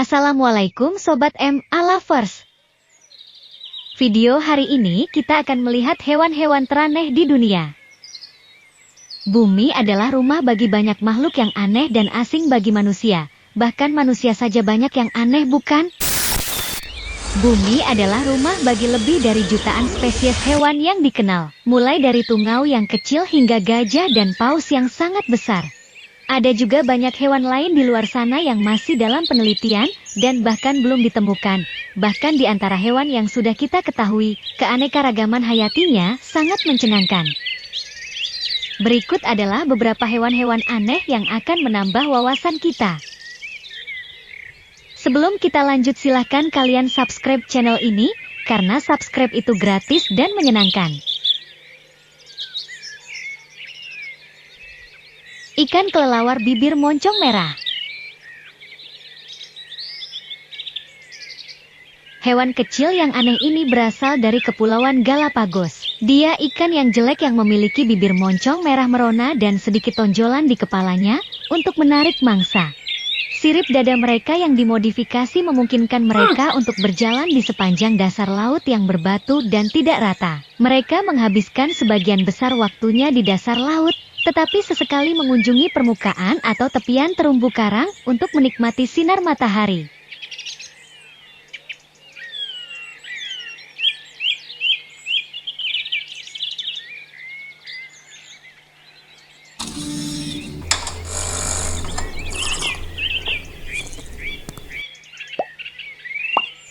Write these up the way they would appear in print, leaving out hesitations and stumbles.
Assalamualaikum Sobat MA Lovers. Video hari ini kita akan melihat hewan-hewan teraneh di dunia. Bumi adalah rumah bagi banyak makhluk yang aneh dan asing bagi manusia. Bahkan manusia saja banyak yang aneh, bukan? Bumi adalah rumah bagi lebih dari jutaan spesies hewan yang dikenal. Mulai dari tungau yang kecil hingga gajah dan paus yang sangat besar. Ada juga banyak hewan lain di luar sana yang masih dalam penelitian dan bahkan belum ditemukan. Bahkan di antara hewan yang sudah kita ketahui, keanekaragaman hayatinya sangat mencengangkan. Berikut adalah beberapa hewan-hewan aneh yang akan menambah wawasan kita. Sebelum kita lanjut, silahkan kalian subscribe channel ini, karena subscribe itu gratis dan menyenangkan. Ikan kelelawar bibir moncong merah. Hewan kecil yang aneh ini berasal dari Kepulauan Galapagos. Dia ikan yang jelek yang memiliki bibir moncong merah merona dan sedikit tonjolan di kepalanya untuk menarik mangsa. Sirip dada mereka yang dimodifikasi memungkinkan mereka untuk berjalan di sepanjang dasar laut yang berbatu dan tidak rata. Mereka menghabiskan sebagian besar waktunya di dasar laut, tetapi sesekali mengunjungi permukaan atau tepian terumbu karang untuk menikmati sinar matahari.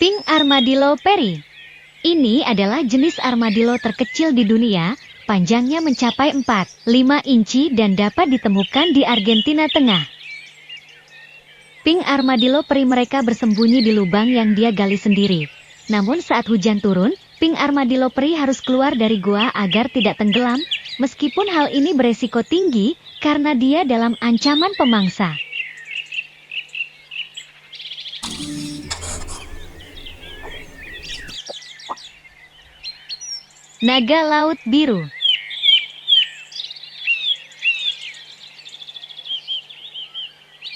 Pink Armadillo Perry. Ini adalah jenis armadillo terkecil di dunia, panjangnya mencapai 4-5 inci dan dapat ditemukan di Argentina Tengah. Pink Armadillo Perry mereka bersembunyi di lubang yang dia gali sendiri. Namun saat hujan turun, Pink Armadillo Perry harus keluar dari gua agar tidak tenggelam, meskipun hal ini beresiko tinggi karena dia dalam ancaman pemangsa. Naga laut biru.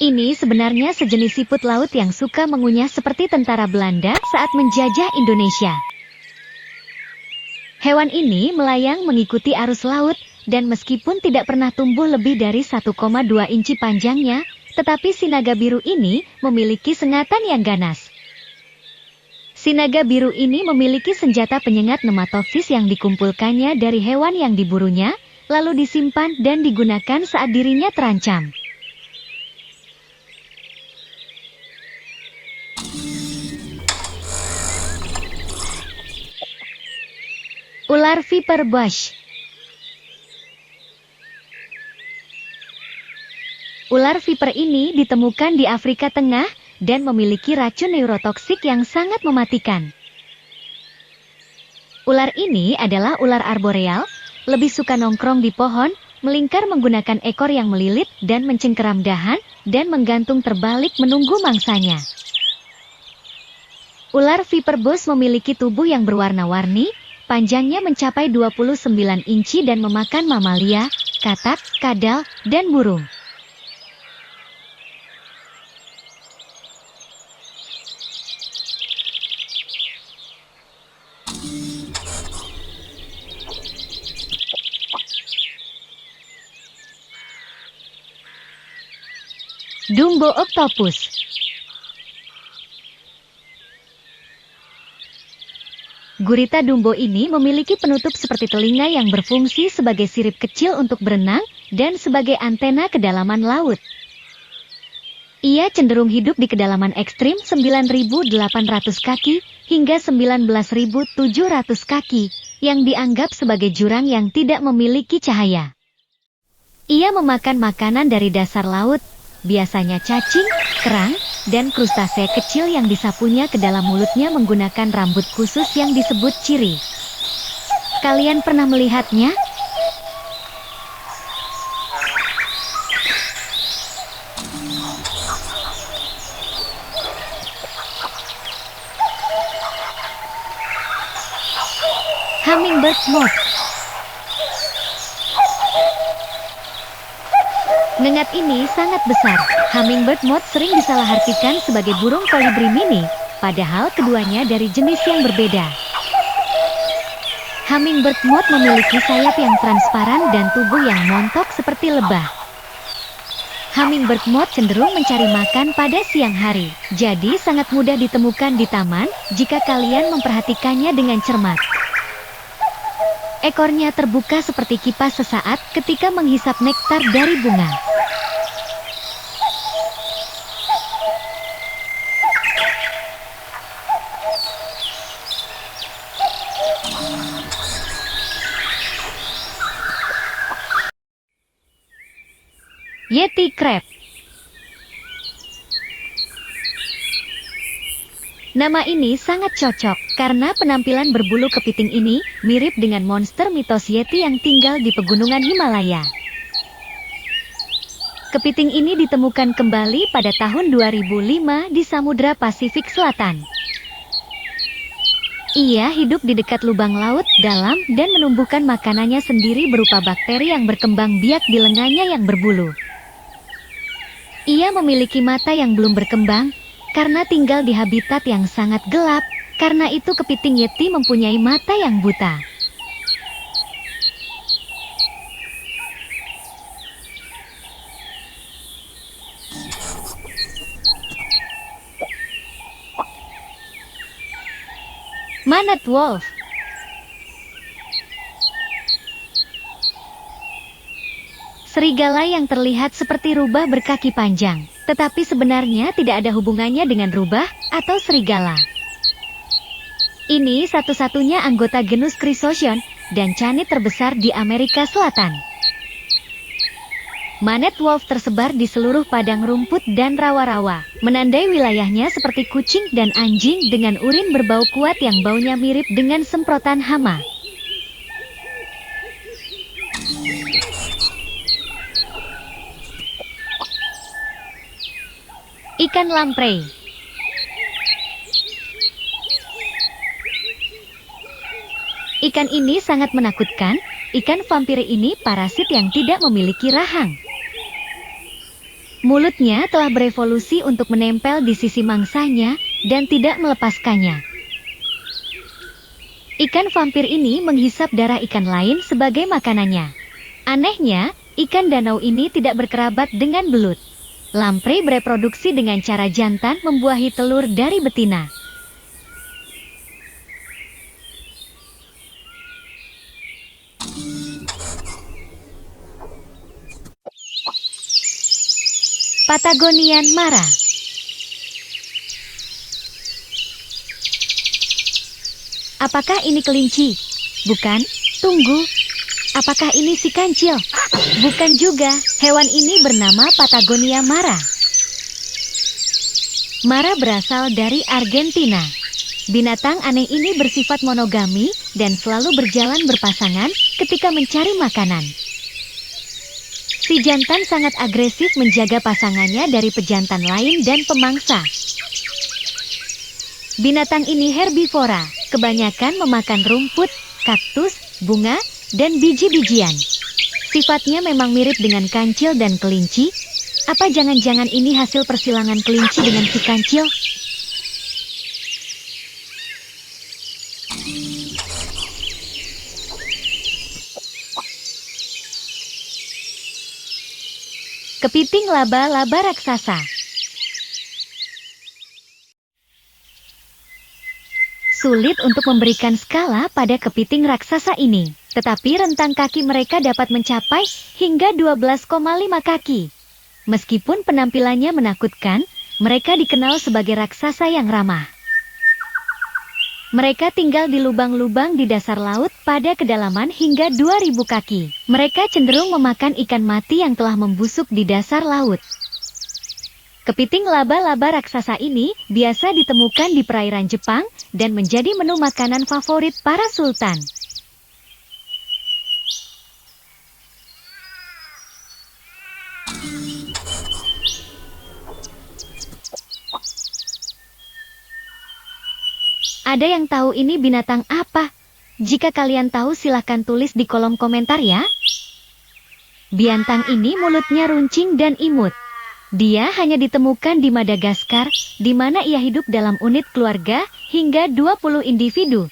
Ini sebenarnya sejenis siput laut yang suka mengunyah seperti tentara Belanda saat menjajah Indonesia. Hewan ini melayang mengikuti arus laut, dan meskipun tidak pernah tumbuh lebih dari 1,2 inci panjangnya, tetapi si naga biru ini memiliki sengatan yang ganas. Si naga biru ini memiliki senjata penyengat nematoksis yang dikumpulkannya dari hewan yang diburunya, lalu disimpan dan digunakan saat dirinya terancam. Ular viper bush. Ular viper ini ditemukan di Afrika Tengah dan memiliki racun neurotoksik yang sangat mematikan. Ular ini adalah ular arboreal, lebih suka nongkrong di pohon, melingkar menggunakan ekor yang melilit dan mencengkeram dahan, dan menggantung terbalik menunggu mangsanya. Ular viper bush memiliki tubuh yang berwarna-warni, panjangnya mencapai 29 inci dan memakan mamalia, katak, kadal, dan burung. Dumbo octopus. Gurita dumbo ini memiliki penutup seperti telinga yang berfungsi sebagai sirip kecil untuk berenang dan sebagai antena kedalaman laut. Ia cenderung hidup di kedalaman ekstrim 9.800 kaki hingga 19.700 kaki, yang dianggap sebagai jurang yang tidak memiliki cahaya. Ia memakan makanan dari dasar laut, biasanya cacing, kerang, dan krustasea kecil yang disapunya ke dalam mulutnya menggunakan rambut khusus yang disebut ciri. Kalian pernah melihatnya? Hummingbird moth. Nengat ini sangat besar. Hummingbird moth sering disalahartikan sebagai burung kolibri mini, padahal keduanya dari jenis yang berbeda. Hummingbird moth memiliki sayap yang transparan dan tubuh yang montok seperti lebah. Hummingbird moth cenderung mencari makan pada siang hari, jadi sangat mudah ditemukan di taman jika kalian memperhatikannya dengan cermat. Ekornya terbuka seperti kipas sesaat ketika menghisap nektar dari bunga. Yeti crab. Nama ini sangat cocok, karena penampilan berbulu kepiting ini mirip dengan monster mitos Yeti yang tinggal di pegunungan Himalaya. Kepiting ini ditemukan kembali pada tahun 2005 di Samudra Pasifik Selatan. Ia hidup di dekat lubang laut dalam dan menumbuhkan makanannya sendiri berupa bakteri yang berkembang biak di lengannya yang berbulu. Ia memiliki mata yang belum berkembang, karena tinggal di habitat yang sangat gelap, karena itu kepiting Yeti mempunyai mata yang buta. Maned wolf. Serigala yang terlihat seperti rubah berkaki panjang, tetapi sebenarnya tidak ada hubungannya dengan rubah atau serigala. Ini satu-satunya anggota genus Chrysocean dan canid terbesar di Amerika Selatan. Maned wolf tersebar di seluruh padang rumput dan rawa-rawa, menandai wilayahnya seperti kucing dan anjing dengan urin berbau kuat yang baunya mirip dengan semprotan hama. Ikan lamprey. Ikan ini sangat menakutkan. Ikan vampir ini parasit yang tidak memiliki rahang. Mulutnya telah berevolusi untuk menempel di sisi mangsanya dan tidak melepaskannya. Ikan vampir ini menghisap darah ikan lain sebagai makanannya. Anehnya, ikan danau ini tidak berkerabat dengan belut. Lamprey bereproduksi dengan cara jantan membuahi telur dari betina. Patagonian mara. Apakah ini kelinci? Bukan, tunggu. Apakah ini si kancil? Bukan juga, hewan ini bernama Patagonia mara. Mara berasal dari Argentina. Binatang aneh ini bersifat monogami dan selalu berjalan berpasangan ketika mencari makanan. Si jantan sangat agresif menjaga pasangannya dari pejantan lain dan pemangsa. Binatang ini herbivora, kebanyakan memakan rumput, kaktus, bunga, dan biji-bijian. Sifatnya memang mirip dengan kancil dan kelinci. Apa jangan-jangan ini hasil persilangan kelinci dengan si kancil? Kepiting laba-laba raksasa. Sulit untuk memberikan skala pada kepiting raksasa ini, tetapi rentang kaki mereka dapat mencapai hingga 12,5 kaki. Meskipun penampilannya menakutkan, mereka dikenal sebagai raksasa yang ramah. Mereka tinggal di lubang-lubang di dasar laut pada kedalaman hingga 2000 kaki. Mereka cenderung memakan ikan mati yang telah membusuk di dasar laut. Kepiting laba-laba raksasa ini biasa ditemukan di perairan Jepang dan menjadi menu makanan favorit para sultan. Ada yang tahu ini binatang apa? Jika kalian tahu silahkan tulis di kolom komentar ya. Biantang ini mulutnya runcing dan imut. Dia hanya ditemukan di Madagaskar, di mana ia hidup dalam unit keluarga hingga 20 individu.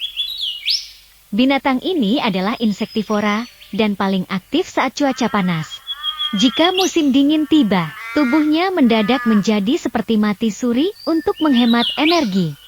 Binatang ini adalah insektivora dan paling aktif saat cuaca panas. Jika musim dingin tiba, tubuhnya mendadak menjadi seperti mati suri untuk menghemat energi.